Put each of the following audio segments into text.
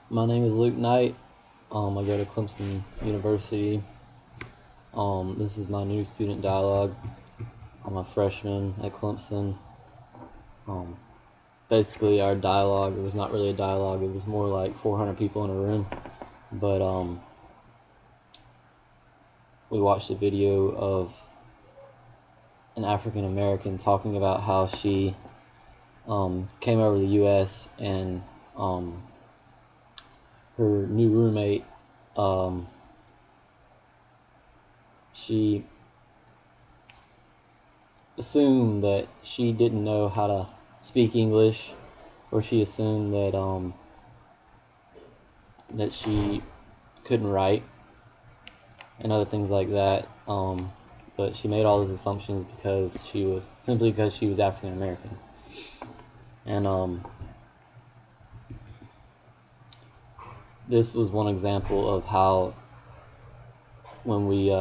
My name is Luke Knight. I go to Clemson University. This is my new student dialogue. I'm a freshman at Clemson. Um, Basically, our dialogue, it was not really a dialogue, it was more like 400 people in a room. But we watched a video of an African American talking about how she came over to the U.S. and her new roommate, she assumed that she didn't know how to speak English, or she assumed that she couldn't write and other things like that. But she made all those assumptions because she was African American, and this was one example of how when we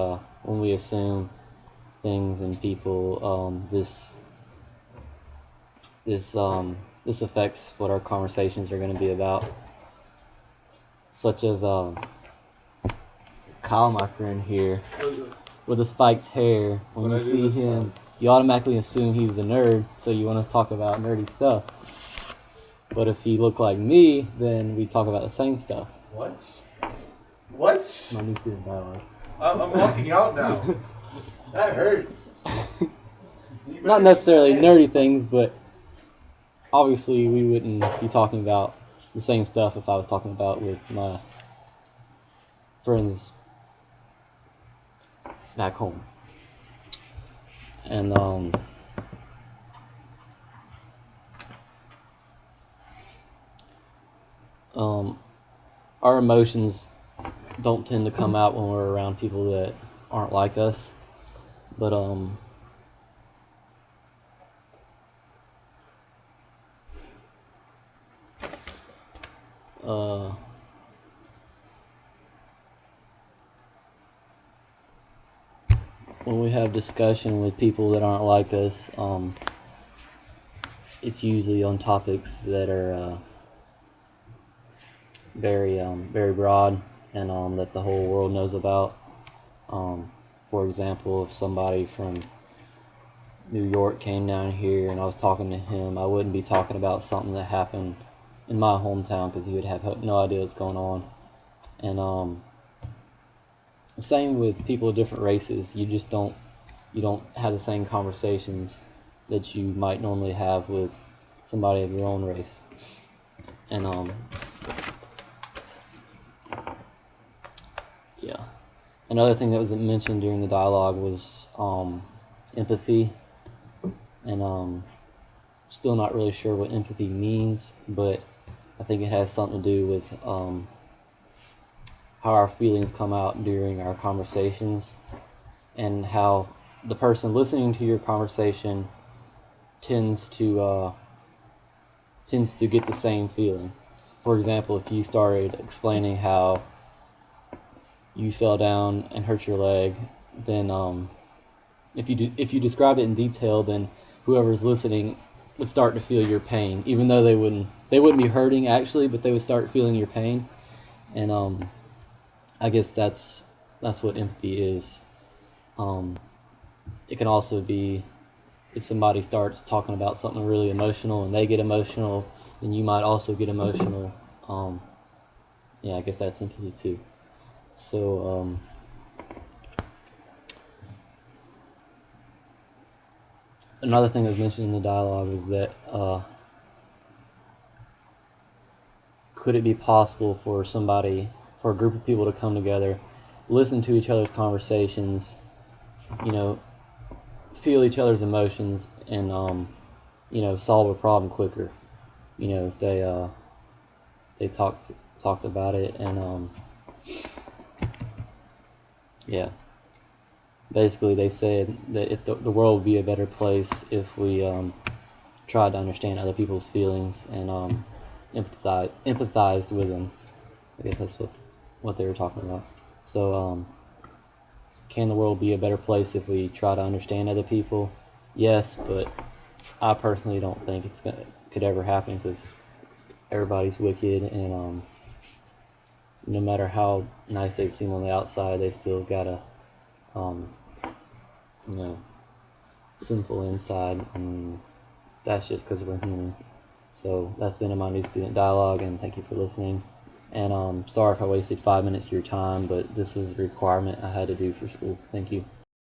assume things and people, this affects what our conversations are going to be about. Such as Kyle, my friend here, with the spiked hair. When you see him, you automatically assume he's a nerd, so you want to talk about nerdy stuff. But if he looked like me, then we talk about the same stuff. What? What? My new student dialogue. I'm walking out now. That hurts. Not necessarily nerdy things, but obviously we wouldn't be talking about the same stuff if I was talking about with my friends back home. And our emotions don't tend to come out when we're around people that aren't like us, but when we have discussion with people that aren't like us, it's usually on topics that are very broad and that the whole world knows about. For example, if somebody from New York came down here and I was talking to him, I wouldn't be talking about something that happened in my hometown because he would have no idea what's going on. And same with people of different races. You don't have the same conversations that you might normally have with somebody of your own race. And yeah. Another thing that was mentioned during the dialogue was empathy, and still not really sure what empathy means, but I think it has something to do with how our feelings come out during our conversations, and how the person listening to your conversation tends to get the same feeling. For example, if you started explaining how you fell down and hurt your leg, then if you describe it in detail, then whoever's listening would start to feel your pain, even though they wouldn't be hurting actually, but they would start feeling your pain. And I guess that's what empathy is. It can also be if somebody starts talking about something really emotional and they get emotional, then you might also get emotional. Yeah, I guess that's empathy too. So another thing that was mentioned in the dialogue was that could it be possible for a group of people to come together, listen to each other's conversations, feel each other's emotions, and solve a problem quicker. If they talked about it, and yeah. Basically, they said that if the world would be a better place if we tried to understand other people's feelings and empathized with them. I guess that's what they were talking about. So, can the world be a better place if we try to understand other people? Yes, but I personally don't think could ever happen because everybody's wicked, and no matter how nice they seem on the outside, they still got a, you know, sinful inside, and that's just because we're human. So that's the end of my new student dialogue, and thank you for listening. And sorry if I wasted 5 minutes of your time, but this was a requirement I had to do for school. Thank you.